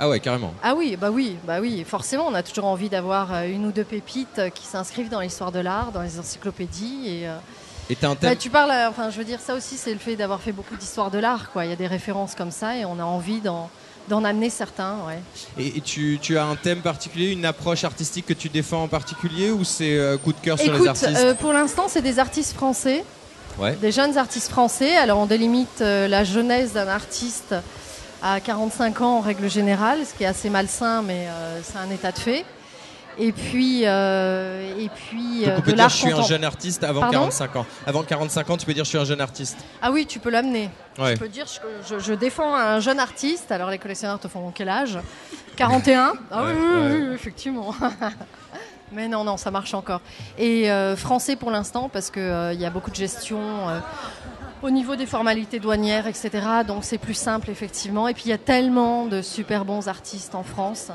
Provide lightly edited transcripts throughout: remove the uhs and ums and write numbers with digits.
Ah ouais, carrément. Ah oui, forcément, on a toujours envie d'avoir une ou deux pépites qui s'inscrivent dans l'histoire de l'art, dans les encyclopédies. Et t'as un thème... tu parles, je veux dire, ça aussi, c'est le fait d'avoir fait beaucoup d'histoire de l'art, quoi. Il y a des références comme ça et on a envie d'en amener certains, ouais. Et tu as un thème particulier, une approche artistique que tu défends en particulier, ou c'est coup de cœur sur les artistes? Pour l'instant, c'est des artistes français. Ouais. Des jeunes artistes français. Alors on délimite la jeunesse d'un artiste à 45 ans en règle générale, ce qui est assez malsain, mais c'est un état de fait. Et puis Donc on peut dire je suis un jeune artiste avant 45 ans. Avant 45 ans, tu peux dire je suis un jeune artiste. Ah oui, tu peux l'amener. Ouais. Tu peux dire je défends un jeune artiste. Alors les collectionneurs te font quel âge? 41. Ah ouais, oui, effectivement. Mais non, ça marche encore. Et français pour l'instant, parce qu'il y a beaucoup de gestion au niveau des formalités douanières, etc. Donc c'est plus simple, effectivement. Et puis il y a tellement de super bons artistes en France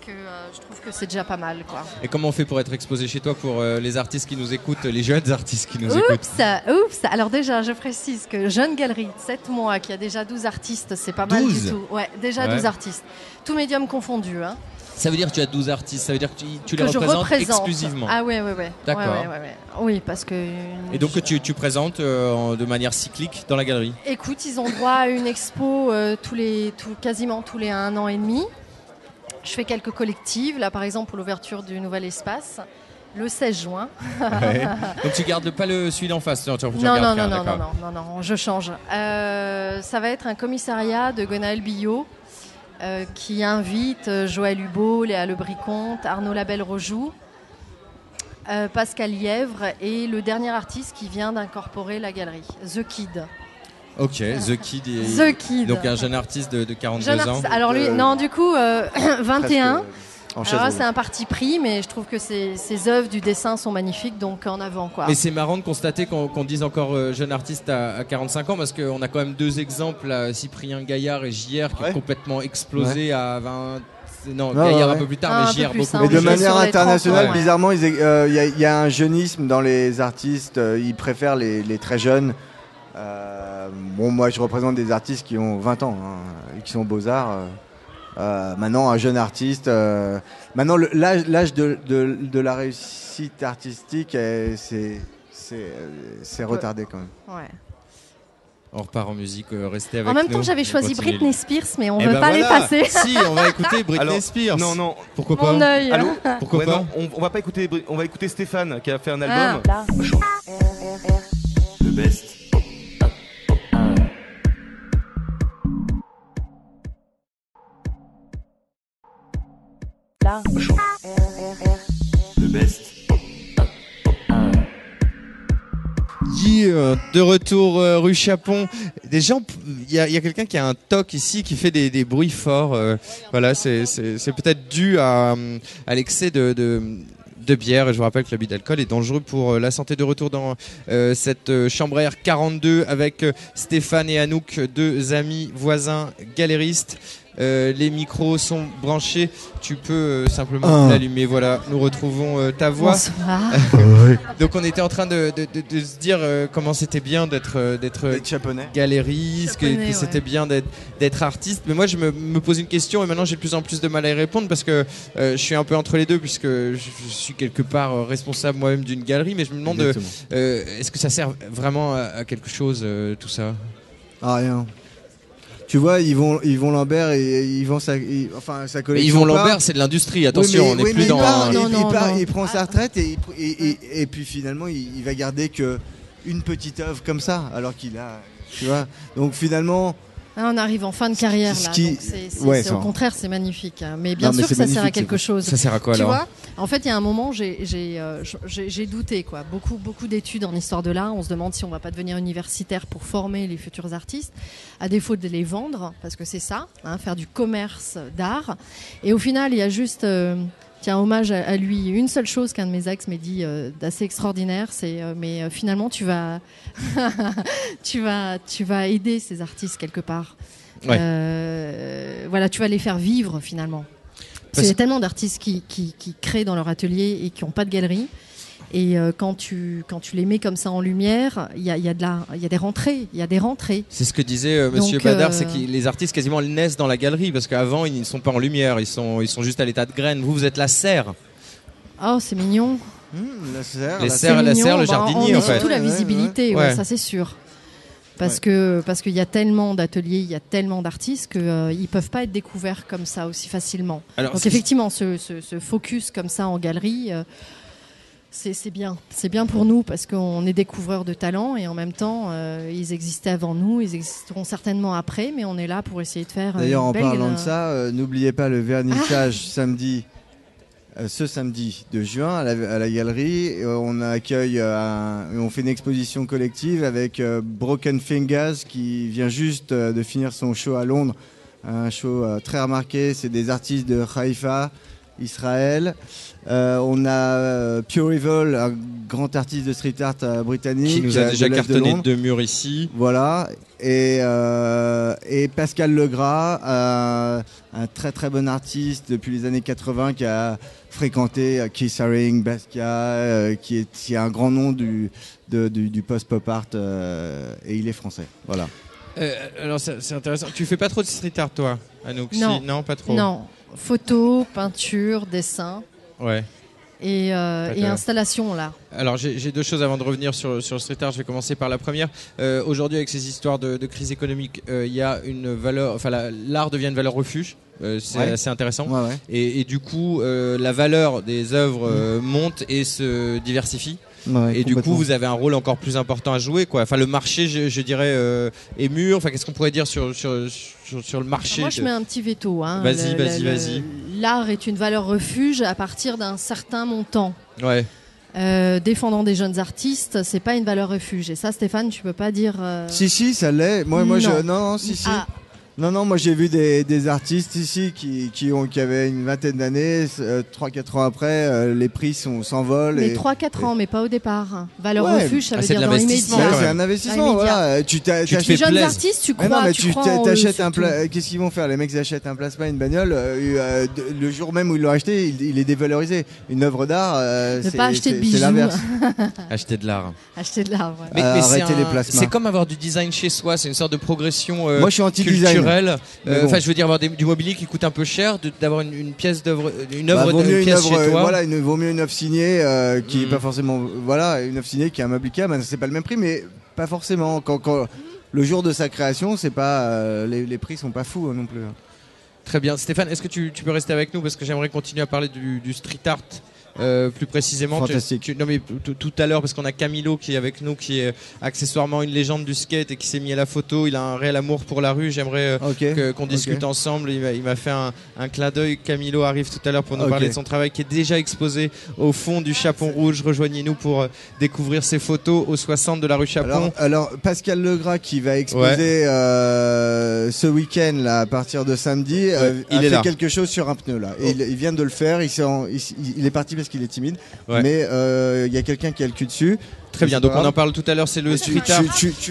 que je trouve que c'est déjà pas mal, quoi. Et comment on fait pour être exposé chez toi pour les artistes qui nous écoutent, les jeunes artistes qui nous écoutent? Oups. Alors déjà, je précise que Jeune Galerie de 7 mois, qui a déjà 12 artistes, c'est pas mal du tout. Ouais, déjà 12 artistes. Tous médiums confondus, hein. Ça veut dire que tu as 12 artistes, ça veut dire que tu les représentes exclusivement. Ah ouais. D'accord. Ouais. Oui, parce que... Et donc que tu présentes de manière cyclique dans la galerie? Écoute, ils ont droit à une expo quasiment tous les 1 an et demi. Je fais quelques collectives, là par exemple pour l'ouverture du nouvel espace, le 16 juin. Ouais. Donc tu gardes pas celui d'en face? Non, je change. Ça va être un commissariat de Gonaël Billot, qui invite Joël Hubault, Léa Lebricomte, Arnaud Labelle-Rojoux, Pascal Lièvre et le dernier artiste qui vient d'incorporer la galerie, The Kid. Ok, The Kid. The Kid. Donc un jeune artiste de 42 ans. Alors lui, du coup, 21. Alors c'est un parti pris, mais je trouve que ses œuvres du dessin sont magnifiques, donc en avant, quoi. Mais c'est marrant de constater qu'on dise encore jeune artiste à 45 ans, parce qu'on a quand même 2 exemples, là, Cyprien Gaillard et JR, qui ont complètement explosé à 20... Non, Gaillard un peu plus tard, mais JR beaucoup. Mais de manière internationale, bizarrement, il y a un jeunisme dans les artistes, ils préfèrent les très jeunes. Moi je représente des artistes qui ont 20 ans, qui sont Beaux-Arts. Maintenant, un jeune artiste. Maintenant, l'âge de la réussite artistique, c'est retardé quand même. Ouais. On repart en musique, restez avec nous. En même temps, j'avais choisi Britney Spears, mais on ne veut pas l'effacer. Si, on va écouter Britney Spears. Non. Pourquoi pas? Mon œil. Allô? Pourquoi pas? Non, on va pas écouter. On va écouter Stéphane qui a fait un album. Le best. Le best. De retour rue Chapon. Des gens, il y a quelqu'un qui a un toc ici qui fait des bruits forts. Voilà, c'est peut-être dû à l'excès de bière, et je vous rappelle que l'abus d'alcool est dangereux pour la santé. De retour dans cette chambre air 42 avec Stéphane et Anouk, 2 amis voisins galéristes. Les micros sont branchés, tu peux simplement l'allumer. Voilà, nous retrouvons ta voix. Bonsoir. Donc on était en train de se dire comment c'était bien d'être galériste, que c'était bien d'être artiste. Mais moi je me pose une question, et maintenant j'ai de plus en plus de mal à y répondre, parce que je suis un peu entre les deux, puisque je suis quelque part responsable moi-même d'une galerie. Mais je me demande est-ce que ça sert vraiment à quelque chose, tout ça? Rien. Tu vois, Yvon Lambert et sa collection. Mais Yvon Lambert, c'est de l'industrie, attention, on n'est plus dans... Il prend sa retraite et puis finalement, il va garder qu'une petite œuvre comme ça, alors qu'il a... Tu vois, donc finalement... On arrive en fin de carrière, là. Donc au contraire, c'est magnifique. Mais bien sûr que ça sert à quelque chose. Ça sert à quoi, alors? Tu vois, en fait, il y a un moment, j'ai douté, quoi. Beaucoup d'études en histoire de l'art. On se demande si on va pas devenir universitaire pour former les futurs artistes, à défaut de les vendre, parce que c'est ça, faire du commerce d'art. Et au final, il y a juste... Tiens, hommage à lui. Une seule chose qu'un de mes ex m'a dit d'assez extraordinaire, c'est mais finalement tu vas aider ces artistes quelque part. Voilà, tu vas les faire vivre finalement. Parce qu'il y a tellement d'artistes qui créent dans leur atelier et qui n'ont pas de galerie. Et quand tu les mets comme ça en lumière, il y a des rentrées, C'est ce que disait Monsieur Badar, c'est que les artistes quasiment naissent dans la galerie, parce qu'avant ils ne sont pas en lumière, ils sont juste à l'état de graines. Vous êtes la serre. Oh, c'est mignon. La serre, la serre, le jardinier en fait. Surtout la visibilité, ouais. Ça c'est sûr. Parce qu'il y a tellement d'ateliers, il y a tellement d'artistes qu'ils ne peuvent pas être découverts comme ça aussi facilement. Alors, donc effectivement, ce focus comme ça en galerie, c'est bien. C'est bien pour nous parce qu'on est découvreurs de talents et en même temps, ils existaient avant nous, ils existeront certainement après, mais on est là pour essayer de faire D'ailleurs, en belle... parlant de ça, n'oubliez pas le vernissage ce samedi de juin à la galerie. On accueille, on fait une exposition collective avec Broken Fingers qui vient juste de finir son show à Londres. Un show très remarqué, c'est des artistes de Haïfa, Israël. On a Pure Evil, un grand artiste de street art britannique. Qui nous a déjà cartonné 2 murs ici. Voilà. Et Pascal Legras, un très très bon artiste depuis les années 80 qui a fréquenté Keith Haring, Basquiat, qui est un grand nom du post-pop art et il est français. Voilà. Alors c'est intéressant. Tu fais pas trop de street art toi, Anouk? Non. Non, pas trop. Non. Photo, peinture, dessin. Ouais. Et installation là. Alors j'ai 2 choses avant de revenir sur le street art. Je vais commencer par la première. Aujourd'hui, avec ces histoires de crise économique, il y a une valeur. Enfin, l'art devient une valeur refuge. C'est assez intéressant. Ouais. Et du coup, la valeur des œuvres monte et se diversifie. Ouais, et du coup, vous avez un rôle encore plus important à jouer, quoi. Enfin, le marché, je dirais, est mûr. Enfin, qu'est-ce qu'on pourrait dire sur le marché? Moi, je mets un petit veto. Hein. Vas-y. L'art est une valeur refuge à partir d'un certain montant. Ouais. Défendant des jeunes artistes, c'est pas une valeur refuge. Et ça, Stéphane, tu peux pas dire. Si, ça l'est. Moi, si. Ah. Non, moi j'ai vu des artistes ici qui avaient une vingtaine d'années, 3-4 ans après, les prix s'envolent. Mais 3-4 ans, mais pas au départ. Valeur refuge, ça veut dire dans l'immédiat. C'est un investissement, voilà. Les jeunes artistes, tu crois, tu t'achètes qu'est-ce qu'ils vont faire? Les mecs achètent un plasma, une bagnole, le jour même où ils l'ont acheté, il est dévalorisé. Une œuvre d'art, c'est l'inverse. Acheter de l'art. Acheter de l'art, ouais. Mais arrêter les plasmas. C'est comme avoir du design chez soi, c'est une sorte de progression Moi, je suis anti-design. Enfin, je veux dire, avoir du mobilier qui coûte un peu cher, d'avoir une pièce d'œuvre, une pièce chez toi. Voilà, vaut mieux une œuvre signée qui est pas forcément, voilà, une œuvre signée qui est un meuble Ikea, c'est pas le même prix, mais pas forcément. Quand le jour de sa création, c'est pas les prix sont pas fous non plus. Très bien, Stéphane, est-ce que tu peux rester avec nous parce que j'aimerais continuer à parler du street art. Plus précisément, fantastique. Non mais tout à l'heure, parce qu'on a Camilo qui est avec nous, qui est accessoirement une légende du skate et qui s'est mis à la photo. Il a un réel amour pour la rue. J'aimerais qu'on discute ensemble. Il m'a fait un clin d'œil. Camilo arrive tout à l'heure pour nous parler de son travail qui est déjà exposé au fond du Chapon Rouge. Rejoignez-nous pour découvrir ses photos au 60 de la rue Chapon. Alors Pascal Legras qui va exposer ce week-end là, à partir de samedi, il a fait quelque chose sur un pneu là. Et il vient de le faire. Il est parti parce qu'il est timide, mais il y a quelqu'un qui a le cul dessus. Très bien, donc on en parle tout à l'heure, c'est le street art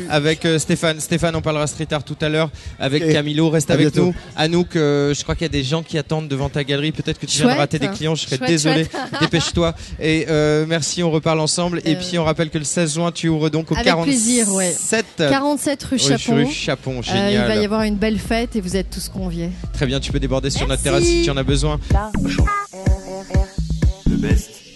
avec Stéphane. Stéphane, on parlera street art tout à l'heure avec Camilo, reste avec nous. Anouk, je crois qu'il y a des gens qui attendent devant ta galerie, peut-être que tu viens de rater des clients, je serais désolé. Dépêche-toi. Et merci, on reparle ensemble. Et puis on rappelle que le 16 juin, tu ouvres donc au 47 rue Chapon. Rue Chapon, génial. Il va y avoir une belle fête et vous êtes tous conviés. Très bien, tu peux déborder sur notre terrasse si tu en as besoin. Le best.